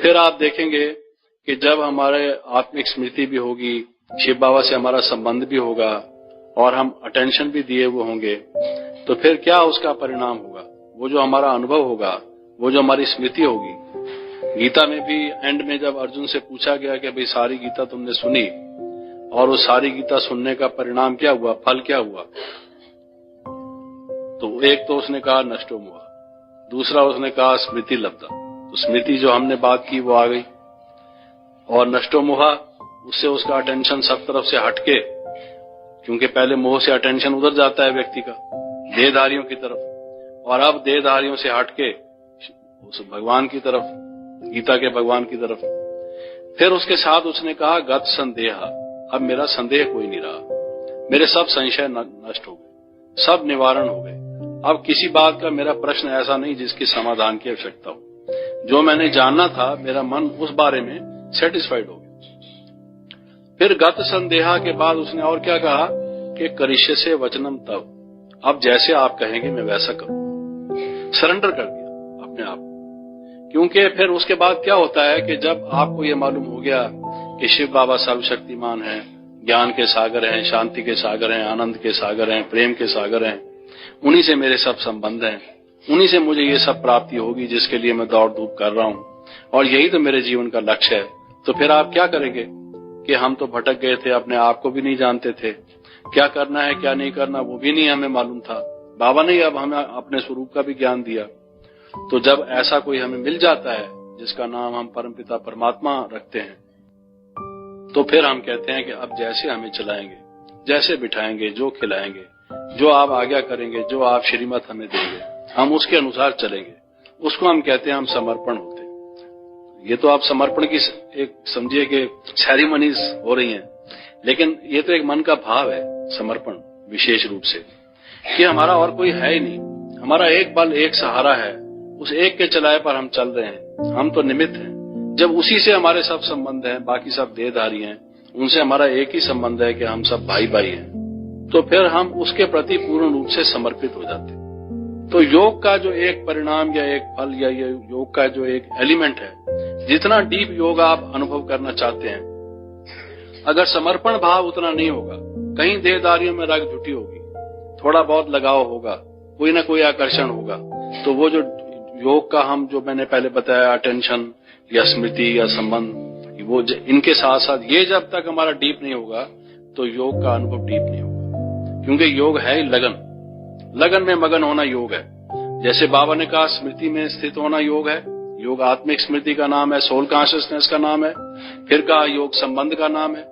फिर आप देखेंगे कि जब हमारे आत्मिक स्मृति भी होगी, शिव बाबा से हमारा संबंध भी होगा और हम अटेंशन भी दिए हुए होंगे, तो फिर क्या उसका परिणाम होगा? वो जो हमारा अनुभव होगा, वो जो हमारी स्मृति होगी। गीता में भी एंड में जब अर्जुन से पूछा गया कि भाई सारी गीता तुमने सुनी और उस सारी गीता सुनने का परिणाम क्या हुआ, फल क्या हुआ, तो एक तो उसने कहा नष्टो मोहा, दूसरा उसने कहा स्मृति लब्धा। तो स्मृति जो हमने बात की वो आ गई, और नष्टो मोहा उससे उसका अटेंशन सब तरफ से हटके, क्योंकि पहले मोह से अटेंशन उधर जाता है व्यक्ति का देहधारियों की तरफ, और अब देहधारियों से हटके उस भगवान की तरफ, गीता के भगवान की तरफ। फिर उसके साथ उसने कहा गत संदेह, अब मेरा संदेह कोई नहीं रहा, मेरे सब संशय नष्ट हो गए, सब निवारण हो गए। अब किसी बात का मेरा प्रश्न ऐसा नहीं जिसकी समाधान की आवश्यकता हो। जो मैंने जानना था, मेरा मन उस बारे में सेटिस्फाइड हो गया। फिर गत संदेहा के बाद उसने और क्या कहा कि करिष्य से वचनम तव, अब जैसे आप कहेंगे मैं वैसा करूं। सरेंडर कर दिया अपने आप। क्योंकि फिर उसके बाद क्या होता है कि जब आपको ये मालूम हो गया कि शिव बाबा सर्वशक्तिमान हैं, ज्ञान के सागर हैं, शांति के सागर हैं, आनंद के सागर हैं, प्रेम के सागर हैं, उन्हीं से मेरे सब संबंध हैं, उन्हीं से मुझे ये सब प्राप्ति होगी जिसके लिए मैं दौड़ धूप कर रहा हूं, और यही तो मेरे जीवन का लक्ष्य है। तो फिर आप क्या करेंगे कि हम तो भटक गए थे, अपने आप को भी नहीं जानते थे, क्या करना है क्या नहीं करना वो भी नहीं हमें मालूम था। बाबा ने अब हमें अपने स्वरूप का भी ज्ञान दिया। तो जब ऐसा कोई हमें मिल जाता है जिसका नाम हम परमपिता परमात्मा रखते हैं, तो फिर हम कहते हैं कि अब जैसे हमें चलाएंगे, जैसे बिठाएंगे, जो खिलाएंगे, जो आप आज्ञा करेंगे, जो आप श्रीमत हमें देंगे, हम उसके अनुसार चलेंगे। उसको हम कहते हैं हम समर्पण होते हैं। ये तो आप समर्पण की एक समझिए कि सेरेमनीज हो रही हैं, लेकिन ये तो एक मन का भाव है समर्पण, विशेष रूप से कि हमारा और कोई है ही नहीं, हमारा एक बल एक सहारा है, उस एक के चलाए पर हम चल रहे हैं, हम तो निमित्त हैं। जब उसी से हमारे सब संबंध हैं, बाकी सब देहधारी हैं, उनसे हमारा एक ही संबंध है कि हम सब भाई भाई हैं, तो फिर हम उसके प्रति पूर्ण रूप से समर्पित हो जाते हैं। तो योग का जो एक परिणाम या एक फल या ये योग का जो एक एलिमेंट है, जितना डीप योग आप अनुभव करना चाहते हैं, अगर समर्पण भाव उतना नहीं होगा, कहीं देहधारियों में रग जुटी होगी, थोड़ा बहुत लगाव होगा, कोई ना कोई आकर्षण होगा, तो वो जो योग का हम जो मैंने पहले बताया अटेंशन या स्मृति या संबंध, वो इनके साथ साथ ये जब तक हमारा डीप नहीं होगा तो योग का अनुभव डीप नहीं होगा। क्योंकि योग है लगन, लगन में मगन होना योग है। जैसे बाबा ने कहा स्मृति में स्थित होना योग है, योग आत्मिक स्मृति का नाम है, सोल कॉन्शियसनेस का नाम है। फिर कहा योग संबंध का नाम है।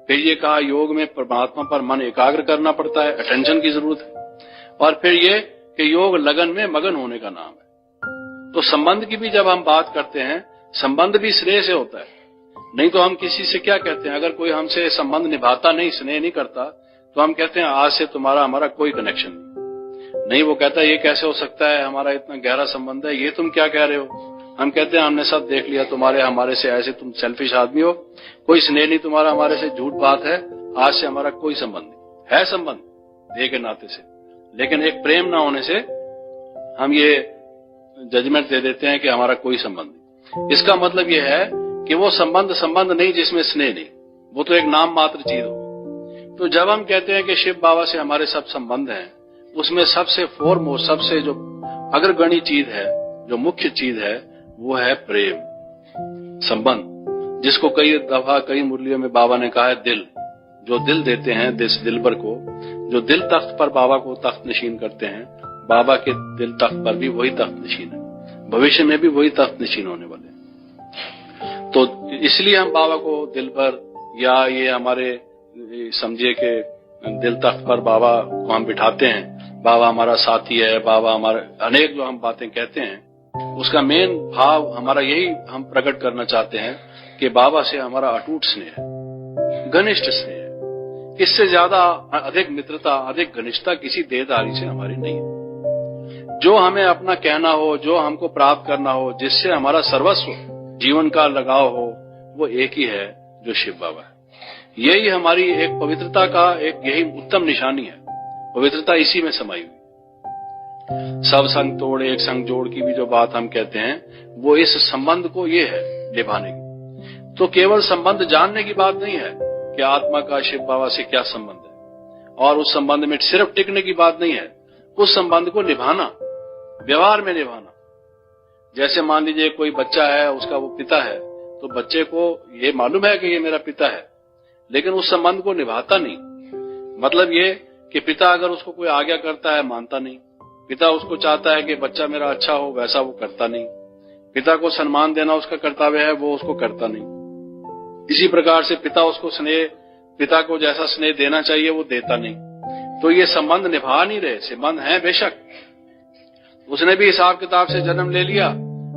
फिर ये कहा योग में परमात्मा पर मन एकाग्र करना पड़ता है, अटेंशन की जरूरत है। और फिर ये कि योग लगन में मगन होने का नाम है। तो संबंध की भी जब हम बात करते हैं, संबंध भी स्नेह से होता है। नहीं तो हम किसी से क्या कहते हैं, अगर कोई हमसे संबंध निभाता नहीं, स्नेह नहीं करता, तो हम कहते हैं आज से तुम्हारा हमारा कोई कनेक्शन नहीं। वो कहता है ये कैसे हो सकता है, हमारा इतना गहरा संबंध है, ये तुम क्या कह रहे हो। हम कहते हैं हमने सब देख लिया, तुम्हारे हमारे से ऐसे तुम सेल्फिश आदमी हो, कोई स्नेह नहीं तुम्हारा हमारे से, झूठ बात है, आज से हमारा कोई संबंध नहीं है। संबंध देह के नाते से, लेकिन एक प्रेम ना होने से हम ये जजमेंट दे देते हैं कि हमारा कोई संबंध नहीं। इसका मतलब यह है कि वो संबंध नहीं जिसमें स्नेह नहीं, वो तो एक नाम मात्र चीज हो। तो जब हम कहते हैं कि शिव बाबा से हमारे सब संबंध हैं, उसमें सबसे फोरमोस्ट, सबसे जो अग्रगणी चीज है, जो मुख्य चीज है, वो है प्रेम, संबंध, जिसको कई दफा कई मुरलियों में बाबा ने कहा है दिल। जो दिल देते हैं दिस दिलबर को, जो दिल तख्त पर बाबा को तख्त नशीन करते हैं, बाबा के दिल तख्त पर भी वही तख्त नशीन है, भविष्य में भी वही तख्त नशीन होने वाले हैं। तो इसलिए हम बाबा को दिल पर, या ये हमारे समझिए कि दिल तख्त पर बाबा को हम बिठाते हैं, बाबा हमारा साथी है, बाबा हमारा, अनेक जो हम बातें कहते हैं, उसका मेन भाव हमारा यही हम प्रकट करना चाहते हैं कि बाबा से हमारा अटूट स्नेह है, घनिष्ठ स्नेह है। इससे ज्यादा अधिक मित्रता, अधिक घनिष्ठता किसी देहधारी से हमारी नहीं है। जो हमें अपना कहना हो, जो हमको प्राप्त करना हो, जिससे हमारा सर्वस्व जीवन का लगाव हो, वो एक ही है, जो शिव बाबा है। यही हमारी एक पवित्रता का एक यही उत्तम निशानी है। पवित्रता इसी में समाई हुई। सब संग तोड़ एक संग जोड़ की भी जो बात हम कहते हैं, वो इस संबंध को ये है निभाने की। तो केवल संबंध जानने की बात नहीं है कि आत्मा का शिव बाबा से क्या संबंध है, और उस संबंध में सिर्फ टिकने की बात नहीं है, उस संबंध को निभाना, व्यवहार में निभाना। जैसे मान लीजिए कोई बच्चा है, उसका वो पिता है, तो बच्चे को ये मालूम है कि ये मेरा पिता है, लेकिन उस संबंध को निभाता नहीं। मतलब ये कि पिता अगर उसको कोई आज्ञा करता है, मानता नहीं। पिता उसको चाहता है कि बच्चा मेरा अच्छा हो, वैसा वो करता नहीं। पिता को सम्मान देना उसका कर्तव्य है, वो उसको करता नहीं। इसी प्रकार से पिता को जैसा स्नेह देना चाहिए वो देता नहीं। तो ये संबंध निभा नहीं रहे। संबंध है बेशक, उसने भी हिसाब किताब से जन्म ले लिया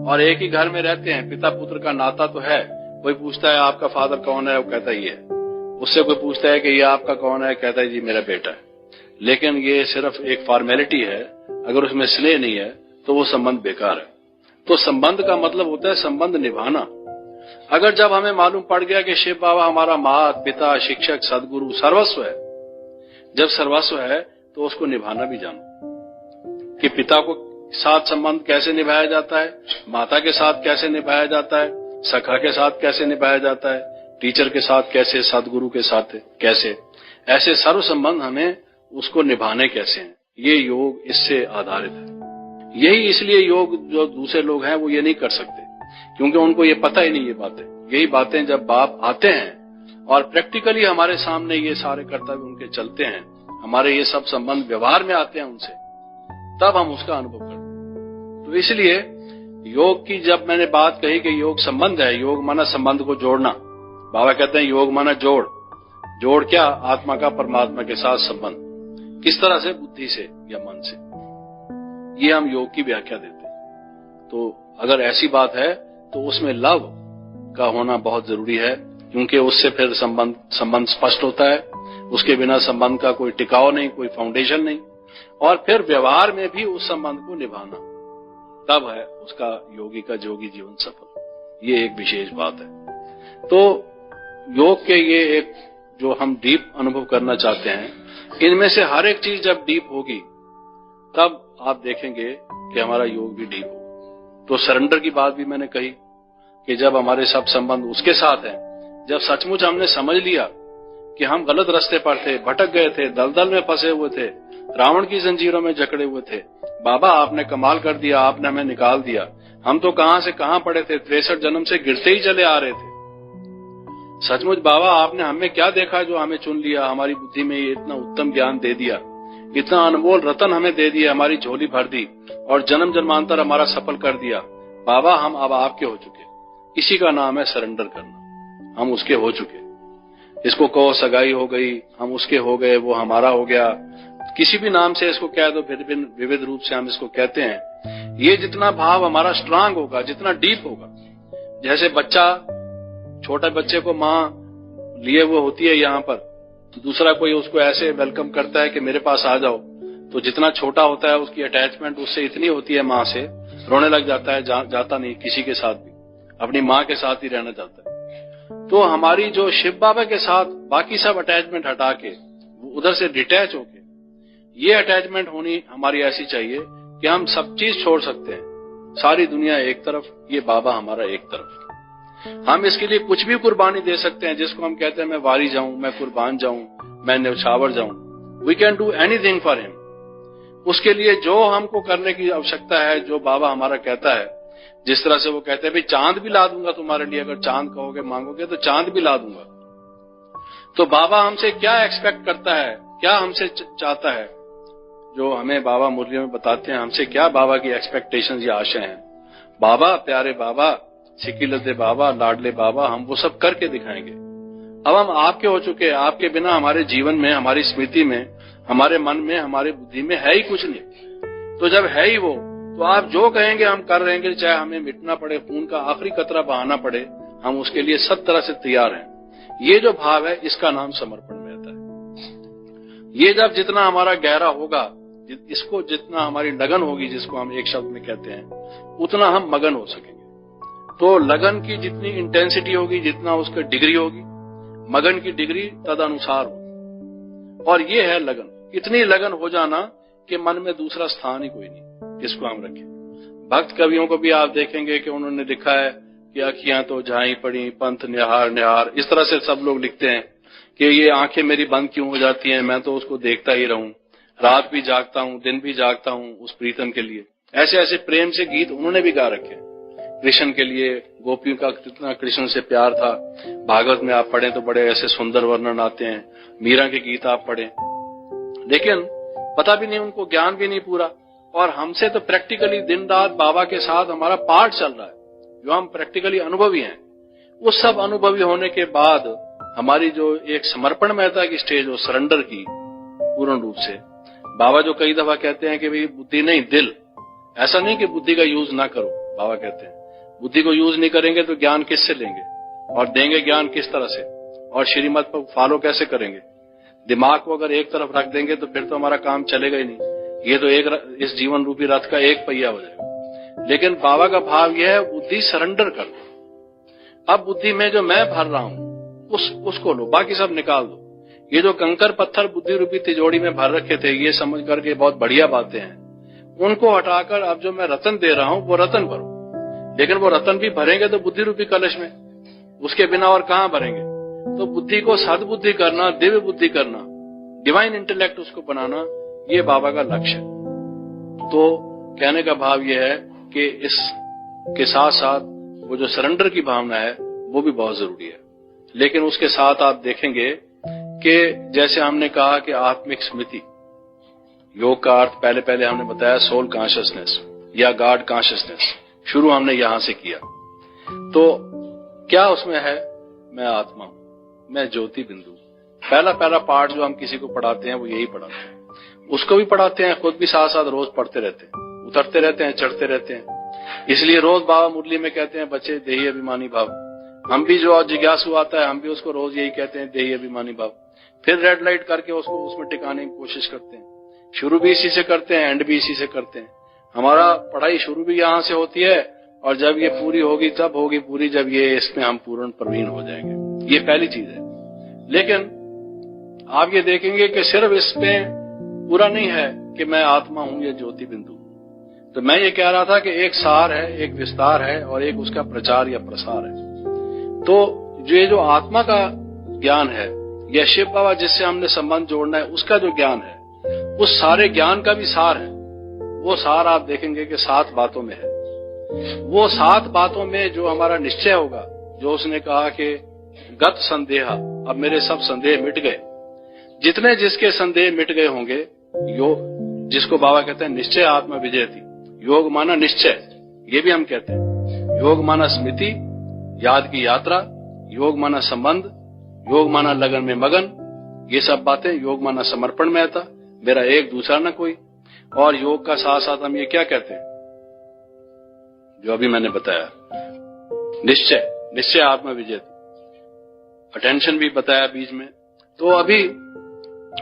और एक ही घर में रहते हैं, पिता पुत्र का नाता तो है। कोई पूछता है आपका फादर कौन है, वो कहता ही है। उससे कोई पूछता है कि ये आपका कौन है, कहता है जी मेरा बेटा है। लेकिन ये सिर्फ एक फॉर्मेलिटी है, अगर उसमें स्नेह नहीं है तो वो संबंध बेकार है। तो संबंध का मतलब होता है संबंध निभाना। अगर जब हमें मालूम पड़ गया कि शिव बाबा हमारा माता पिता शिक्षक सदगुरु सर्वस्व है, जब सर्वस्व है तो उसको निभाना भी जानो कि पिता को साथ संबंध कैसे निभाया जाता है, माता के साथ कैसे निभाया जाता है, सखा के साथ कैसे निभाया जाता है, टीचर के साथ कैसे, सदगुरु के साथ कैसे, ऐसे सर्व संबंध हमें उसको निभाने कैसे हैं। ये योग इससे आधारित है। यही इसलिए योग जो दूसरे लोग हैं वो ये नहीं कर सकते, क्योंकि उनको ये पता ही नहीं ये बातें। यही बातें जब बाप आते हैं और प्रैक्टिकली हमारे सामने ये सारे कर्तव्य उनके चलते हैं, हमारे ये सब संबंध व्यवहार में आते हैं उनसे, तब हम उसका अनुभव करते हैं। तो इसलिए योग की जब मैंने बात कही कि योग संबंध है, योग माना संबंध को जोड़ना। बाबा कहते हैं योग माना जोड़ क्या, आत्मा का परमात्मा के साथ संबंध किस तरह से, बुद्धि से या मन से, ये हम योग की व्याख्या देते हैं। तो अगर ऐसी बात है तो उसमें लव का होना बहुत जरूरी है, क्योंकि उससे फिर संबंध स्पष्ट होता है। उसके बिना संबंध का कोई टिकाव नहीं, कोई फाउंडेशन नहीं, और फिर व्यवहार में भी उस संबंध को निभाना, तब है उसका योगी का जोगी जीवन सफल। ये एक विशेष बात है। तो योग के ये एक जो हम डीप अनुभव करना चाहते हैं, इनमें से हर एक चीज जब डीप होगी तब आप देखेंगे कि हमारा योग भी डीप होगा। तो सरेंडर की बात भी मैंने कही कि जब हमारे सब संबंध उसके साथ हैं, जब सचमुच हमने समझ लिया कि हम गलत रास्ते पर थे, भटक गए थे, दलदल में फंसे हुए थे, रावण की जंजीरों में जकड़े हुए थे, बाबा आपने कमाल कर दिया, आपने हमें निकाल दिया। हम तो कहां से कहां पड़े थे, 63 जन्म से गिरते ही चले आ रहे थे। सचमुच बाबा आपने हमें क्या देखा जो हमें चुन लिया, हमारी बुद्धि में ये इतना उत्तम ज्ञान दे दिया, इतना अनमोल रतन हमें दे दिया, हमारी झोली भर दी और जन्म जन्मांतर हमारा सफल कर दिया। बाबा हम अब आपके हो चुके। इसी का नाम है सरेंडर करना। हम उसके हो चुके। इसको कहो सगाई हो गई, हम उसके हो गए, वो हमारा हो गया, किसी भी नाम से इसको कह दो, फिर विविध रूप से हम इसको कहते हैं। ये जितना भाव हमारा स्ट्रांग होगा, जितना डीप होगा, जैसे बच्चा छोटे बच्चे को माँ लिए वो होती है यहाँ पर, तो दूसरा कोई उसको ऐसे वेलकम करता है कि मेरे पास आ जाओ, तो जितना छोटा होता है उसकी अटैचमेंट उससे इतनी होती है, माँ से रोने लग जाता है, जाता नहीं किसी के साथ भी, अपनी माँ के साथ ही रहना चाहता है। तो हमारी जो शिव बाबा के साथ बाकी सब अटैचमेंट हटा के उधर से डिटैच होके ये अटैचमेंट होनी हमारी ऐसी चाहिए कि हम सब चीज छोड़ सकते हैं। सारी दुनिया एक तरफ, ये बाबा हमारा एक तरफ। हम इसके लिए कुछ भी कुर्बानी दे सकते हैं, जिसको हम कहते हैं मैं वारी जाऊं, मैं कुर्बान जाऊं, मैं न्यौछावर जाऊं। We can do anything for him. उसके लिए जो हमको करने की आवश्यकता है, जो बाबा हमारा कहता है, जिस तरह से वो कहते हैं भाई चांद भी ला दूंगा तुम्हारे लिए, अगर चांद कहोगे मांगोगे तो चांद भी ला दूंगा। तो बाबा हमसे क्या एक्सपेक्ट करता है, क्या हमसे चाहता है, जो हमें बाबा मुरलियों में बताते हैं, हमसे क्या बाबा की एक्सपेक्टेशंस या आशा हैं। बाबा प्यारे बाबा, सिकिलते बाबा, लाडले बाबा, हम वो सब करके दिखाएंगे। अब हम आपके हो चुके, आपके बिना हमारे जीवन में, हमारी स्मृति में, हमारे मन में, हमारी बुद्धि में है ही कुछ नहीं। तो जब है ही वो, तो आप जो कहेंगे हम कर रहेंगे, चाहे हमें मिटना पड़े, खून का आखिरी कतरा बहाना पड़े, हम उसके लिए सब तरह से तैयार हैं। ये जो भाव है, इसका नाम समर्पण में रहता है। ये जब जितना हमारा गहरा होगा, इसको जितना हमारी लगन होगी, जिसको हम एक शब्द में कहते हैं, उतना हम मगन हो सकेंगे। तो लगन की जितनी इंटेंसिटी होगी, जितना उसकी डिग्री होगी, मगन की डिग्री तद अनुसार होगी। और ये है लगन, इतनी लगन हो जाना कि मन में दूसरा स्थान ही कोई नहीं जिसको हम रखें। भक्त कवियों को भी आप देखेंगे कि उन्होंने लिखा है कि अखियां तो झाई पड़ी पंथ निहार निहार, इस तरह से सब लोग लिखते हैं कि ये आंखें मेरी बंद क्यों हो जाती हैं, मैं तो उसको देखता ही रहूं, रात भी जागता हूं दिन भी जागता हूं उस प्रीतम के लिए। ऐसे ऐसे प्रेम से गीत उन्होंने भी गा रखे हैं कृष्ण के लिए। गोपियों का कितना कृष्ण से प्यार था, भागवत में आप पढ़ें तो बड़े ऐसे सुंदर वर्णन आते हैं, मीरा के गीत आप पढ़ें, लेकिन पता भी नहीं उनको, ज्ञान भी नहीं पूरा। और हमसे तो प्रैक्टिकली दिन रात बाबा के साथ हमारा पाठ चल रहा है, जो हम प्रैक्टिकली अनुभवी हैं। उस सब अनुभवी होने के बाद हमारी जो एक समर्पण महता की स्टेज हो, सरेंडर की पूर्ण रूप से, बाबा जो कई दफा कहते हैं कि भाई बुद्धि नहीं दिल, ऐसा नहीं कि बुद्धि का यूज ना करो, बाबा कहते हैं बुद्धि को यूज नहीं करेंगे तो ज्ञान किससे लेंगे, और देंगे ज्ञान किस तरह से, और श्रीमत पर फॉलो कैसे करेंगे। दिमाग को अगर एक तरफ रख देंगे तो फिर तो हमारा काम चलेगा ही नहीं, ये तो इस जीवन रूपी रथ का एक पहिया हो जाएगा। लेकिन बाबा का भाव यह है बुद्धि सरेंडर कर दो। अब बुद्धि में जो मैं भर रहा हूं उसको लो, बाकी सब निकाल दो। ये जो कंकर पत्थर बुद्धि रूपी तिजोरी में भर रखे थे, ये समझ करके बहुत बढ़िया बातें हैं, उनको हटाकर अब जो मैं रतन दे रहा हूं वो रतन भरो। लेकिन वो रतन भी भरेंगे तो बुद्धि रूपी कलश में, उसके बिना और कहां भरेंगे। तो बुद्धि को सद्बुद्धि करना, दिव्य बुद्धि करना, डिवाइन इंटेलेक्ट उसको बनाना, ये बाबा का लक्ष्य है। तो कहने का भाव यह है कि इसके साथ साथ वो जो सरेंडर की भावना है वो भी बहुत जरूरी है। लेकिन उसके साथ आप देखेंगे कि जैसे हमने कहा कि आत्मिक स्मृति, योग का अर्थ पहले पहले हमने बताया सोल कॉन्शियसनेस या गॉड कॉन्शियसनेस, शुरू हमने यहां से किया। तो क्या उसमें है, मैं आत्मा हूं, मैं ज्योति बिंदु। पहला पार्ट जो हम किसी को पढ़ाते हैं वो यही पढ़ाते हैं, उसको भी पढ़ाते हैं, खुद भी साथ साथ रोज पढ़ते रहते हैं, उतरते रहते हैं, चढ़ते रहते हैं। इसलिए रोज बाबा मुरली में कहते हैं बच्चे देही अभिमानी भाव। हम भी जो जिज्ञासु आता है हम भी उसको रोज यही कहते हैं देही अभिमानी भाव। फिर रेड लाइट करके उसको उसमें टिकाने की कोशिश करते हैं। शुरू भी इसी से करते हैं, एंड भी इसी से करते हैं। हमारा पढ़ाई शुरू भी यहां से होती है, और जब ये पूरी होगी तब होगी पूरी जब ये इसमें हम पूर्ण प्रवीण हो जाएंगे। ये पहली चीज है। लेकिन आप ये देखेंगे कि सिर्फ इसमें पूरा नहीं है कि मैं आत्मा हूं या ज्योति बिंदु। तो मैं ये कह रहा था कि एक सार है, एक विस्तार है, और एक उसका प्रचार या प्रसार है। तो ये जो आत्मा का ज्ञान है या शिव बाबा जिससे हमने संबंध जोड़ना है उसका जो ज्ञान है, उस सारे ज्ञान का भी सार है। वो सार आप देखेंगे कि 7 बातों में है। वो 7 बातों में जो हमारा निश्चय होगा, जो उसने कहा कि गत संदेहा, अब मेरे सब संदेह मिट गए। जितने जिसके संदेह मिट गए होंगे, योग जिसको बाबा कहते हैं निश्चय आत्मा विजयति, योग माना निश्चय, ये भी हम कहते हैं। योग माना स्मृति, याद की यात्रा, योग माना संबंध, योग माना लगन में मगन, ये सब बातें। योग माना समर्पण में आता, मेरा एक दूसरा न कोई। और योग का साथ साथ हम ये क्या कहते हैं, जो अभी मैंने बताया, निश्चय, निश्चय आत्मा विजयति, अटेंशन भी बताया बीच में। तो अभी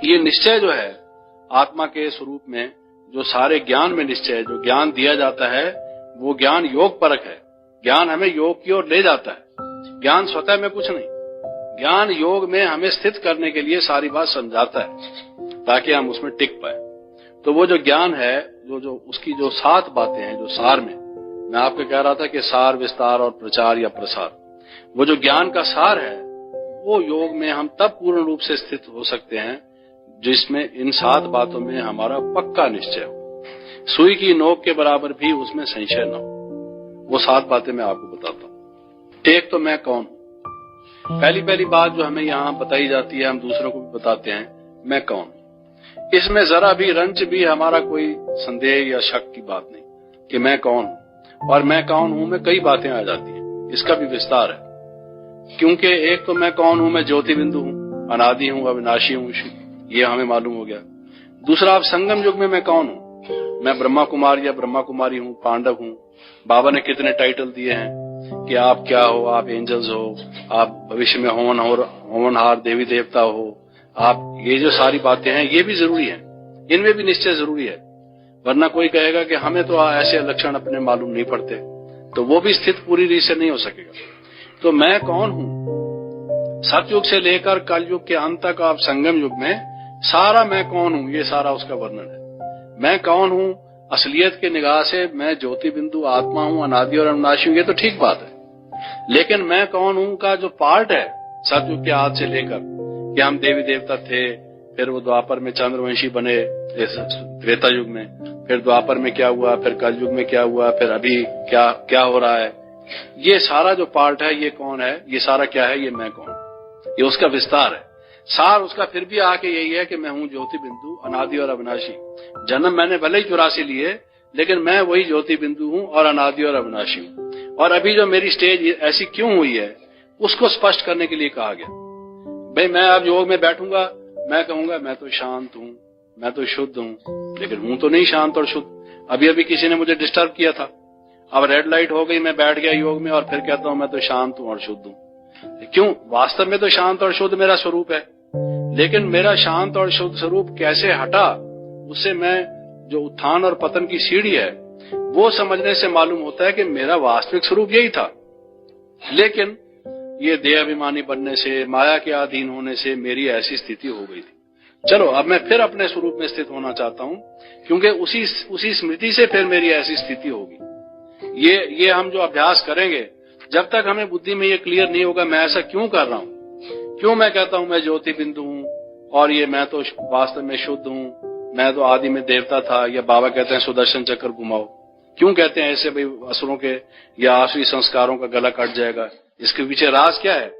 ये निश्चय जो है आत्मा के स्वरूप में, जो सारे ज्ञान में निश्चय, जो ज्ञान दिया जाता है वो ज्ञान योग परक है। ज्ञान हमें योग की ओर ले जाता है। ज्ञान स्वतः में कुछ नहीं, ज्ञान योग में हमें स्थित करने के लिए सारी बात समझाता है ताकि हम उसमें टिक पाए। तो वो जो ज्ञान है, जो उसकी जो 7 बातें हैं, जो सार में मैं आपको कह रहा था कि सार, विस्तार और प्रचार या प्रसार, वो जो ज्ञान का सार है वो योग में हम तब पूर्ण रूप से स्थित हो सकते हैं जिसमें इन 7 बातों में हमारा पक्का निश्चय हो, सुई की नोक के बराबर भी उसमें संशय न हो। वो 7 बातें मैं आपको बताता हूं। एक तो मैं कौन हूं। पहली बात जो हमें यहाँ बताई जाती है, हम दूसरों को भी बताते हैं, मैं कौन। इसमें जरा भी रंच भी हमारा कोई संदेह या शक की बात नहीं कि मैं कौन हूं। और मैं कौन हूं में कई बातें आ जाती हैं, इसका भी विस्तार है। क्योंकि एक तो मैं कौन हूं, मैं ज्योति बिंदु हूं, अनादि हूं, अविनाशी हूं, ये हमें मालूम हो गया। दूसरा, आप संगम युग में मैं कौन हूं, मैं ब्रह्मा कुमार या ब्रह्मा कुमारी हूं, पांडव हूं। बाबा ने कितने टाइटल दिए हैं कि आप क्या हो, आप एंजल्स हो, आप भविष्य में होनहार देवी देवता हो, आप, ये जो सारी बातें हैं ये भी जरूरी है, इनमें भी निश्चय जरूरी है। वरना कोई कहेगा कि हमें तो ऐसे लक्षण अपने मालूम नहीं पड़ते, तो वो भी स्थित पूरी रीत से नहीं हो सकेगा। तो मैं कौन हूं, सतयुग से लेकर कलयुग के अंत तक, आप संगम युग में सारा मैं कौन हूं, ये सारा उसका वर्णन है। मैं कौन हूं असलियत के निगाह से, मैं ज्योति बिंदु आत्मा हूं, अनादि और अविनाशी हूं, ये तो ठीक बात है। लेकिन मैं कौन हूं का जो पार्ट है सतयुग के आज से लेकर कि हम देवी देवता थे, फिर वो द्वापर में चंद्रवंशी बने, त्रेता युग में, फिर द्वापर में क्या हुआ, फिर कलयुग में क्या हुआ, फिर अभी क्या क्या हो रहा है, ये सारा जो पार्ट है ये कौन है, ये सारा क्या है, ये मैं कौन, ये उसका विस्तार है। सार उसका फिर भी आके यही है कि मैं हूं ज्योति बिंदु, अनादि और अविनाशी। जन्म मैंने भले ही 84 लिए, लेकिन मैं वही ज्योति बिंदु हूं और अनादि और अविनाशी हूं। और अभी जो मेरी स्टेज ऐसी क्यों हुई है उसको स्पष्ट करने के लिए कहा गया। भाई मैं अब योग में बैठूंगा, मैं कहूंगा मैं तो शांत हूं, मैं तो शुद्ध हूं, लेकिन हूं तो नहीं शांत और शुद्ध। अभी अभी किसी ने मुझे डिस्टर्ब किया था, अब रेड लाइट हो गई, मैं बैठ गया योग में और फिर कहता हूं मैं तो शांत हूं और शुद्ध हूं। क्यों? वास्तव में तो शांत और शुद्ध मेरा स्वरूप है, लेकिन मेरा शांत और शुद्ध स्वरूप कैसे हटा, उससे मैं जो उत्थान और पतन की सीढ़ी है वो समझने से मालूम होता है कि मेरा वास्तविक स्वरूप यही था। लेकिन ये देह अभिमानी बनने से, माया के अधीन होने से मेरी ऐसी स्थिति हो गई थी। चलो अब मैं फिर अपने स्वरूप में स्थित होना चाहता हूं, क्योंकि उसी स्मृति से फिर मेरी ऐसी स्थिति होगी। ये हम जो अभ्यास करेंगे, जब तक हमें बुद्धि में ये क्लियर नहीं होगा मैं ऐसा क्यों कर रहा हूं, क्यों मैं कहता हूं मैं ज्योति बिंदु हूं और ये मैं तो वास्तव में शुद्ध हूं, मैं तो आदि में देवता था, या बाबा कहते हैं सुदर्शन चक्र घुमाओ, क्यों कहते हैं ऐसे? भाई असुरों के या आसुरी संस्कारों का गला कट जाएगा, इसके पीछे राज क्या है?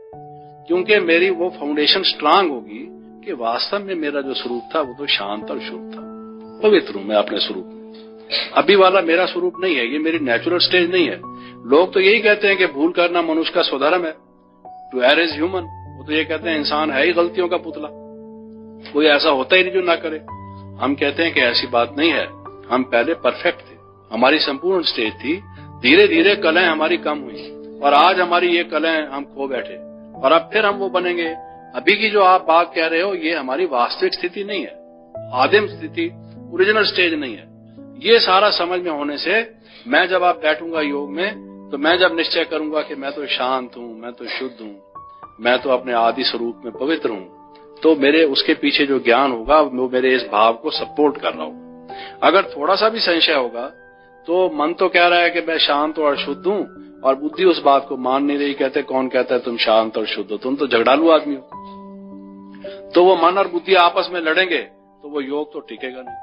क्योंकि मेरी वो फाउंडेशन स्ट्रांग होगी कि वास्तव में मेरा जो स्वरूप था वो तो शांत और शुद्ध था, पवित्र हूं मैं अपने स्वरूप में। अभी वाला मेरा स्वरूप नहीं है, ये मेरी नेचुरल स्टेज नहीं है। लोग तो यही कहते हैं कि भूल करना मनुष्य का स्वधर्म है, टू एरर इज ह्यूमन। वो तो ये कहते हैं इंसान है ही गलतियों का पुतला, कोई ऐसा होता ही नहीं जो ना करे। हम कहते हैं कि ऐसी बात नहीं है, हम पहले परफेक्ट थे, हमारी संपूर्ण स्टेज थी, धीरे धीरे कलाएं हमारी कम हुई और आज हमारी ये कलाएं हम खो बैठे और अब फिर हम वो बनेंगे। अभी की जो आप बात कह रहे हो ये हमारी वास्तविक स्थिति नहीं है, आदिम स्थिति, ओरिजिनल स्टेज नहीं है। ये सारा समझ में होने से मैं जब आप बैठूंगा योग में, तो मैं जब निश्चय करूंगा कि मैं तो शांत हूं, मैं तो शुद्ध हूं, मैं तो अपने आदि स्वरूप में पवित्र हूं, तो मेरे उसके पीछे जो ज्ञान होगा वो मेरे इस भाव को सपोर्ट कर रहा होगा। अगर थोड़ा सा भी संशय होगा तो मन तो कह रहा है कि मैं शांत और शुद्ध हूं और बुद्धि उस बात को मान नहीं रही। कहते कौन कहता है तुम शांत और शुद्ध हो, तुम तो झगड़ालू आदमी हो। तो वो मन और बुद्धि आपस में लड़ेंगे तो वो योग तो टिकेगा नहीं।